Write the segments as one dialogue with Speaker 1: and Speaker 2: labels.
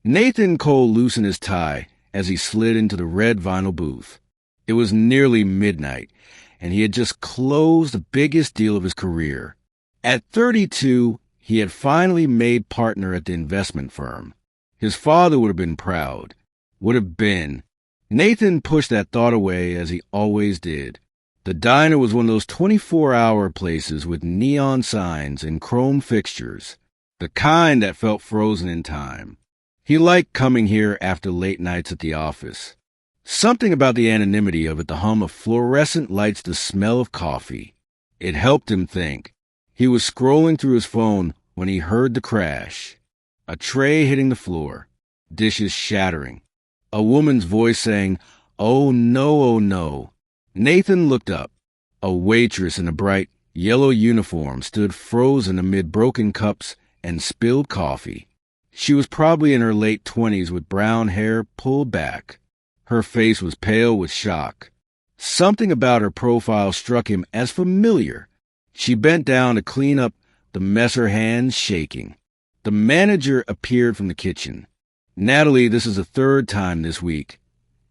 Speaker 1: Nathan Cole loosened his tie as he slid into the red vinyl booth. It was nearly midnight, and he had just closed the biggest deal of his career. At 32, he had finally made partner at the investment firm. His father would have been proud. Would have been. Nathan pushed that thought away as he always did. The diner was one of those 24-hour places with neon signs and chrome fixtures, the kind that felt frozen in time. He liked coming here after late nights at the office. Something about the anonymity of it, the hum of fluorescent lights, the smell of coffee. It helped him think. He was scrolling through his phone when he heard the crash. A tray hitting the floor, dishes shattering. A woman's voice saying, "Oh no, oh no." Nathan looked up. A waitress in a bright yellow uniform stood frozen amid broken cups and spilled coffee. She was probably in her late 20s with brown hair pulled back. Her face was pale with shock. Something about her profile struck him as familiar. She bent down to clean up the mess, her hands shaking. The manager appeared from the kitchen. "Natalie, this is the third time this week,"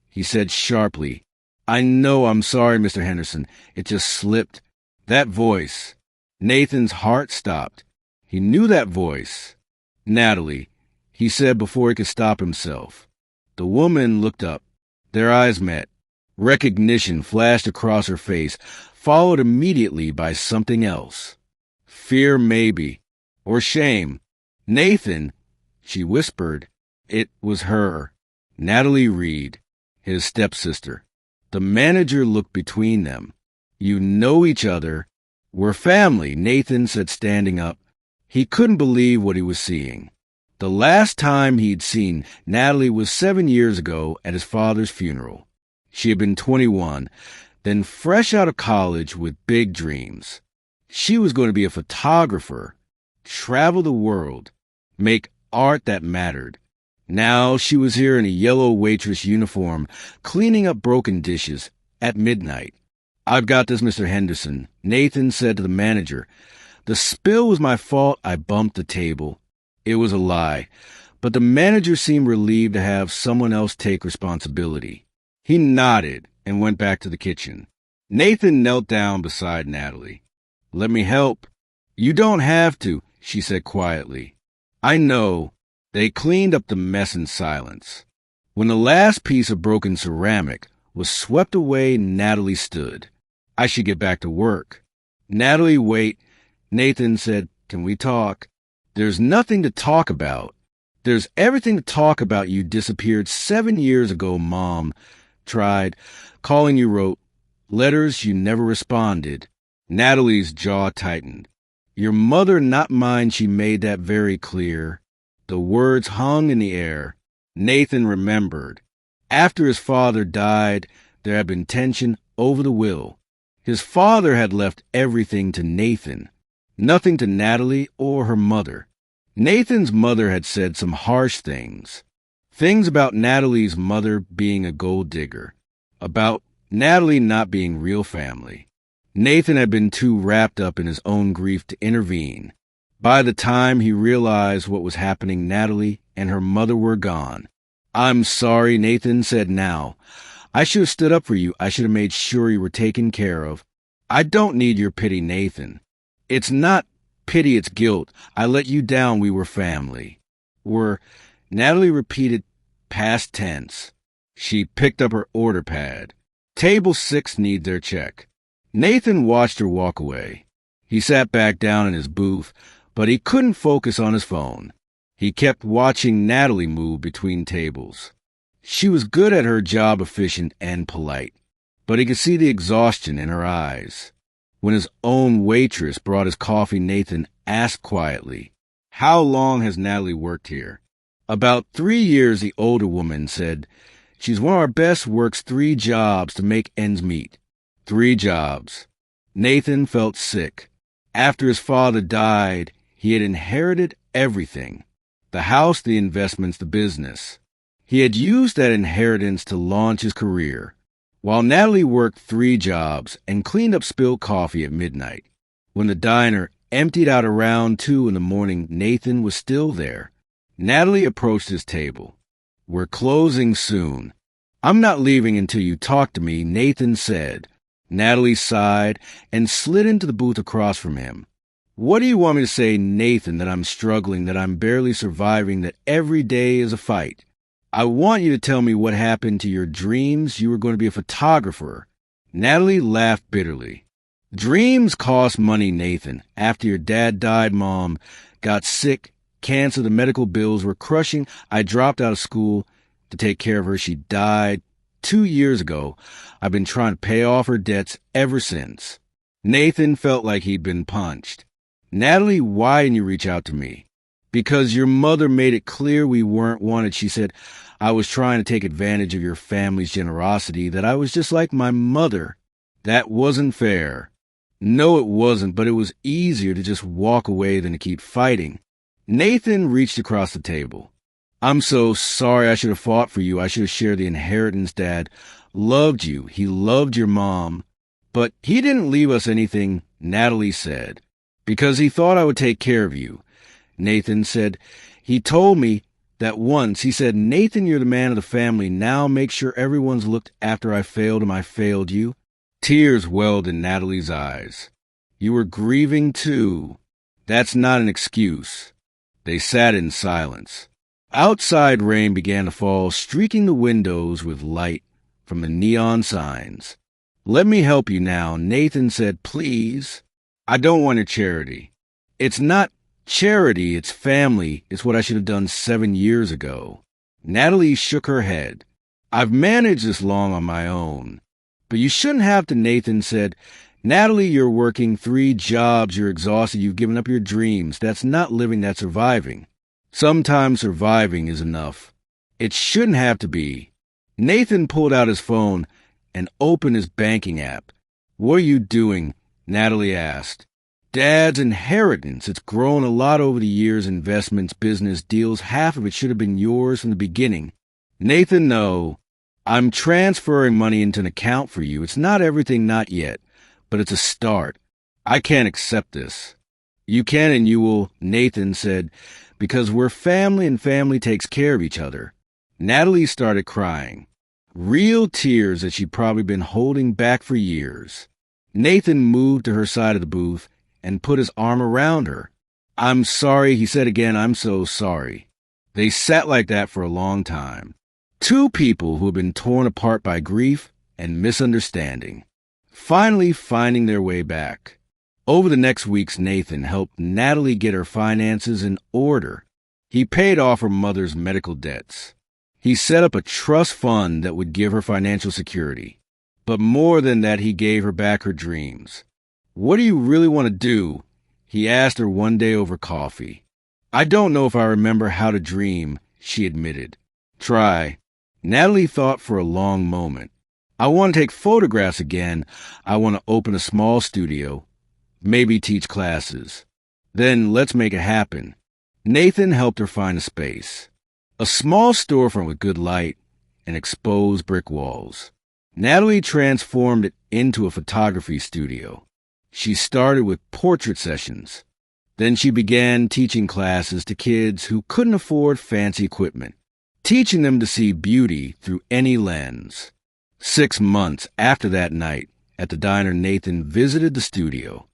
Speaker 1: he said sharply. "I know, I'm sorry, Mr. Henderson. It just slipped." That voice. Nathan's heart stopped. He knew that voice. "Natalie," he said before he could stop himself. The woman looked up. Their eyes met. Recognition flashed across her face, followed immediately by something else. Fear, maybe. Or shame. "Nathan," she whispered. It was her. Natalie Reed, his stepsister. The manager looked between them. "You know each other." "We're family," Nathan said, standing up. He couldn't believe what he was seeing. The last time he'd seen Natalie was 7 years ago at his father's funeral. She had been 21, then fresh out of college with big dreams. She was going to be a photographer, travel the world, make art that mattered. Now she was here in a yellow waitress uniform, cleaning up broken dishes at midnight. "I've got this, Mr. Henderson," Nathan said to the manager. "The spill was my fault. I bumped the table." It was a lie, but the manager seemed relieved to have someone else take responsibility. He nodded and went back to the kitchen. Nathan knelt down beside Natalie. "Let me help." "You don't have to," she said quietly. "I know." They cleaned up the mess in silence. When the last piece of broken ceramic was swept away, Natalie stood. "I should get back to work." "Natalie, wait." Nathan said, "Can we talk?" "There's nothing to talk about." "There's everything to talk about. You disappeared 7 years ago, Mom. Tried. Calling you, wrote. Letters, you never responded." Natalie's jaw tightened. "Your mother, not mine," she made that very clear. The words hung in the air. Nathan remembered. After his father died, there had been tension over the will. His father had left everything to Nathan. Nothing to Natalie or her mother. Nathan's mother had said some harsh things. Things about Natalie's mother being a gold digger. About Natalie not being real family. Nathan had been too wrapped up in his own grief to intervene. By the time he realized what was happening, Natalie and her mother were gone. "I'm sorry," Nathan said now. "I should have stood up for you. I should have made sure you were taken care of." "I don't need your pity, Nathan." "It's not pity, it's guilt. I let you down. We were family." Natalie repeated past tense. She picked up her order pad. "Table 6 need their check." Nathan watched her walk away. He sat back down in his booth, but he couldn't focus on his phone. He kept watching Natalie move between tables. She was good at her job, efficient and polite, but he could see the exhaustion in her eyes. When his own waitress brought his coffee, Nathan asked quietly, "How long has Natalie worked here?" "About 3 years," the older woman said. "She's one of our best, works 3 jobs to make ends meet." 3 jobs. Nathan felt sick. After his father died, he had inherited everything. The house, the investments, the business. He had used that inheritance to launch his career. While Natalie worked 3 jobs and cleaned up spilled coffee at midnight. When the diner emptied out around 2 in the morning, Nathan was still there. Natalie approached his table. "We're closing soon. I'm not leaving until you talk to me," Nathan said. Natalie sighed and slid into the booth across from him. "What do you want me to say, Nathan, that I'm struggling, that I'm barely surviving, that every day is a fight? I want you to tell me what happened to your dreams. You were going to be a photographer." Natalie laughed bitterly. "Dreams cost money, Nathan. After your dad died, Mom got sick, cancer, the medical bills were crushing. I dropped out of school to take care of her. She died 2 years ago. I've been trying to pay off her debts ever since." Nathan felt like he'd been punched. "Natalie, why didn't you reach out to me?" "Because your mother made it clear we weren't wanted. She said I was trying to take advantage of your family's generosity, that I was just like my mother. That wasn't fair." "No, it wasn't, but it was easier to just walk away than to keep fighting." Nathan reached across the table. "I'm so sorry. I should have fought for you. I should have shared the inheritance. Dad loved you. He loved your mom. But he didn't leave us anything," Natalie said, "because he thought I would take care of you." Nathan said, "He told me that once. He said, 'Nathan, you're the man of the family. Now make sure everyone's looked after. I failed him. I failed you.'" Tears welled in Natalie's eyes. "You were grieving too. That's not an excuse." They sat in silence. Outside, rain began to fall, streaking the windows with light from the neon signs. "Let me help you now," Nathan said. "Please." "I don't want your charity." "It's not charity, it's family. It's what I should have done 7 years ago." Natalie shook her head. "I've managed this long on my own." "But you shouldn't have to," Nathan said. "Natalie, you're working 3 jobs. You're exhausted. You've given up your dreams. That's not living, that's surviving. Sometimes surviving is enough. It shouldn't have to be." Nathan pulled out his phone and opened his banking app. "What are you doing?" Natalie asked. "Dad's inheritance. It's grown a lot over the years. Investments, business deals. Half of it should have been yours from the beginning." "Nathan, no. I'm transferring money into an account for you. It's not everything, not yet, but it's a start. I can't accept this." "You can and you will," Nathan said, "because we're family and family takes care of each other." Natalie started crying. Real tears that she'd probably been holding back for years. Nathan moved to her side of the booth and put his arm around her. "I'm sorry," he said again. "I'm so sorry." They sat like that for a long time. 2 people who had been torn apart by grief and misunderstanding, finally finding their way back. Over the next weeks, Nathan helped Natalie get her finances in order. He paid off her mother's medical debts. He set up a trust fund that would give her financial security. But more than that, he gave her back her dreams. "What do you really want to do?" he asked her one day over coffee. "I don't know if I remember how to dream," she admitted. "Try." Natalie thought for a long moment. "I want to take photographs again. I want to open a small studio. Maybe teach classes. Then let's make it happen." Nathan helped her find a space. A small storefront with good light and exposed brick walls. Natalie transformed it into a photography studio. She started with portrait sessions. Then she began teaching classes to kids who couldn't afford fancy equipment, teaching them to see beauty through any lens. 6 months after that night at the diner, Nathan visited the studio.